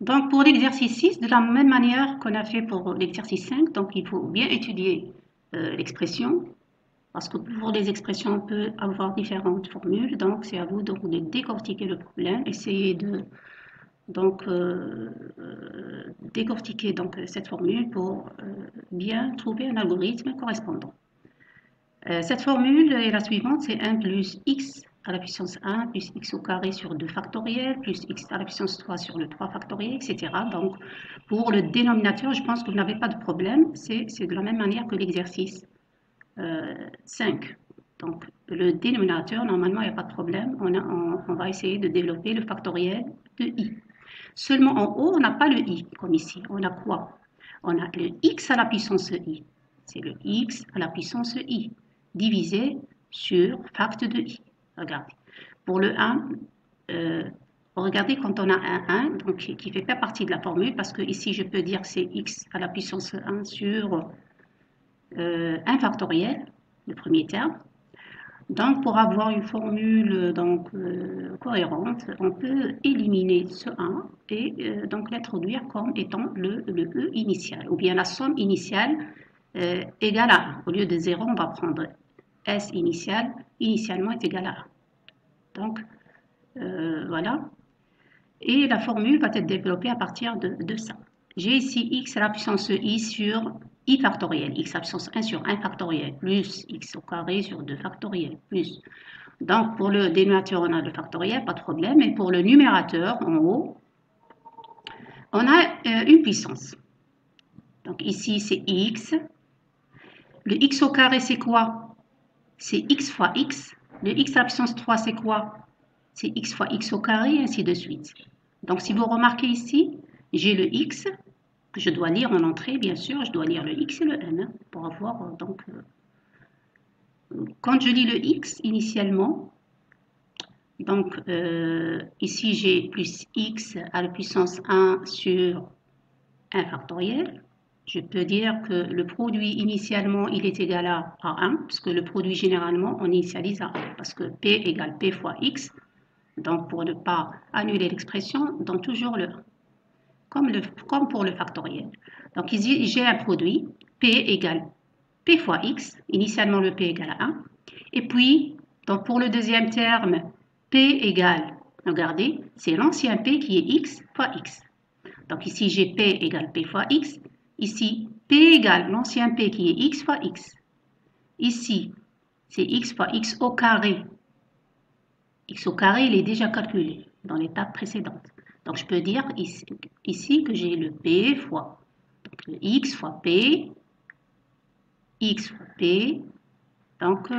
Donc, pour l'exercice 6, de la même manière qu'on a fait pour l'exercice 5, donc il faut bien étudier l'expression, parce que pour les expressions, on peut avoir différentes formules. Donc, c'est à vous donc, de décortiquer le problème, essayer de donc, décortiquer donc, cette formule pour bien trouver un algorithme correspondant. Cette formule est la suivante, c'est 1 plus x à la puissance 1 plus x au carré sur 2 factoriel plus x à la puissance 3 sur le 3 factoriel, etc. Donc, pour le dénominateur, je pense que vous n'avez pas de problème. C'est de la même manière que l'exercice 5. Donc, le dénominateur, normalement, il n'y a pas de problème. On va essayer de développer le factoriel de i. Seulement en haut, on n'a pas le i, comme ici. On a quoi? On a le x à la puissance i. C'est le x à la puissance i, divisé sur fact de i. Regardez. Pour le 1, regardez quand on a un 1, donc, qui ne fait pas partie de la formule, parce que ici, je peux dire que c'est x à la puissance 1 sur 1 factoriel, le premier terme. Donc, pour avoir une formule donc, cohérente, on peut éliminer ce 1 et donc l'introduire comme étant le E initial, ou bien la somme initiale égale à 1. Au lieu de 0, on va prendre S initial, initialement est égal à 1. Donc, voilà. Et la formule va être développée à partir de ça. J'ai ici x à la puissance i sur i factoriel, x à la puissance 1 sur 1 factoriel, plus x au carré sur 2 factoriel, plus. Donc, pour le dénominateur, on a le factoriel, pas de problème. Et pour le numérateur, en haut, on a une puissance. Donc, ici, c'est x. Le x au carré, c'est quoi? C'est x fois x. Le x à la puissance 3, c'est quoi? C'est x fois x au carré, et ainsi de suite. Donc, si vous remarquez ici, j'ai le x que je dois lire en entrée, bien sûr. Je dois lire le x et le n pour avoir, donc... quand je lis le x initialement, donc ici j'ai plus x à la puissance 1 sur 1 factoriel. Je peux dire que le produit initialement il est égal à 1, parce que le produit généralement on initialise à 1, parce que p égale p fois x. Donc pour ne pas annuler l'expression, on donne toujours le 1, comme pour le factoriel. Donc ici j'ai un produit, p égale p fois x, initialement le p égale à 1, et puis donc pour le deuxième terme, p égale, regardez, c'est l'ancien p qui est x fois x. Donc ici j'ai p égale p fois x, ici p égale l'ancien p qui est x fois x. Ici c'est x fois x au carré. X au carré il est déjà calculé dans l'étape précédente. Donc je peux dire ici que j'ai le p fois donc, le x fois p, x fois p, donc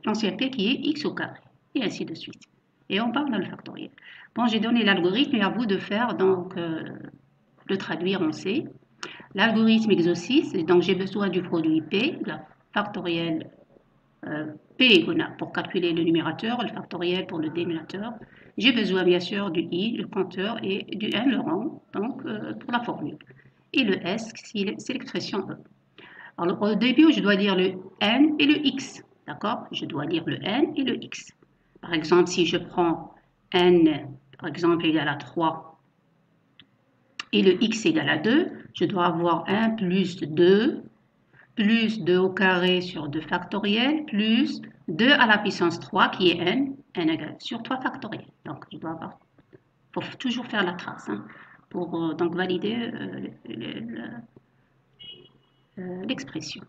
l'ancien p qui est x au carré, et ainsi de suite. Et on part dans le factoriel. Bon, j'ai donné l'algorithme et à vous de faire, donc, le traduire en C. L'algorithme exercice, donc j'ai besoin du produit P, la factoriel P pour calculer le numérateur, le factoriel pour le dénominateur. J'ai besoin bien sûr du I, le compteur, et du N, le rang, donc pour la formule. Et le S, c'est l'expression E. Alors, au début, je dois lire le N et le X. D'accord? Je dois lire le N et le X. Par exemple, si je prends N, par exemple, égal à 3 et le X égale à 2, je dois avoir 1 plus 2 au carré sur 2 factoriel plus 2 à la puissance 3 qui est N égale sur 3 factoriel. Donc, je dois avoir, il faut toujours faire la trace pour donc valider l'expression.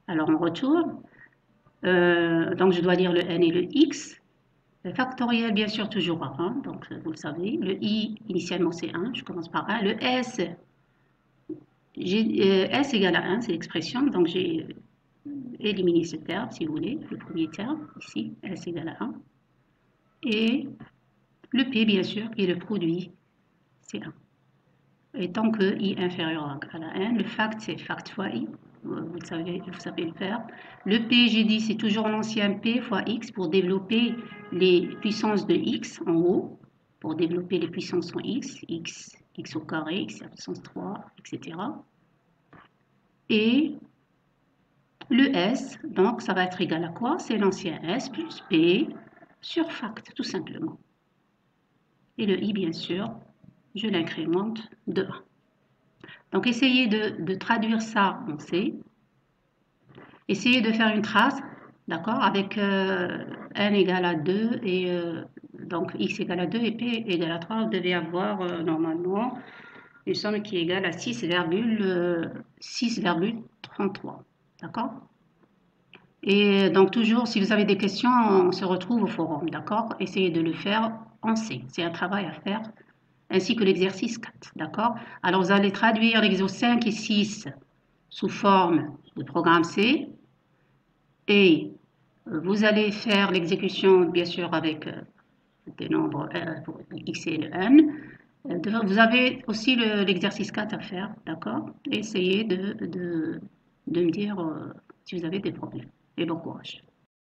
Alors, on retourne. Donc, je dois lire le n et le x. Le factoriel, bien sûr, toujours à 1. Donc, vous le savez. Le i, initialement, c'est 1. Je commence par 1. Le s, s égale à 1, c'est l'expression. Donc, j'ai éliminé ce terme, si vous voulez. Le premier terme, ici, s égale à 1. Et le p, bien sûr, qui est le produit, c'est 1. Et tant que i inférieur à la n, le fact, c'est fact fois i. Vous savez le faire. Le P, j'ai dit, c'est toujours l'ancien P fois X pour développer les puissances de X en haut, pour développer les puissances en X, X au carré, X à la puissance 3, etc. Et le S, donc ça va être égal à quoi? C'est l'ancien S plus P sur fact, tout simplement. Et le I, bien sûr, je l'incrémente de 1. Donc, essayez de traduire ça en C. Essayez de faire une trace, d'accord, avec n égale à 2 et donc x égale à 2 et p égale à 3. Vous devez avoir normalement une somme qui est égale à 6,33. D'accord? Et donc toujours, si vous avez des questions, on se retrouve au forum, d'accord? Essayez de le faire en C. C'est un travail à faire, ainsi que l'exercice 4, d'accord? Alors vous allez traduire l'exercice 5 et 6 sous forme de programme C et vous allez faire l'exécution, bien sûr, avec des nombres pour x et le n. Vous avez aussi l'exercice 4 à faire, d'accord? Essayez de me dire si vous avez des problèmes. Et bon courage.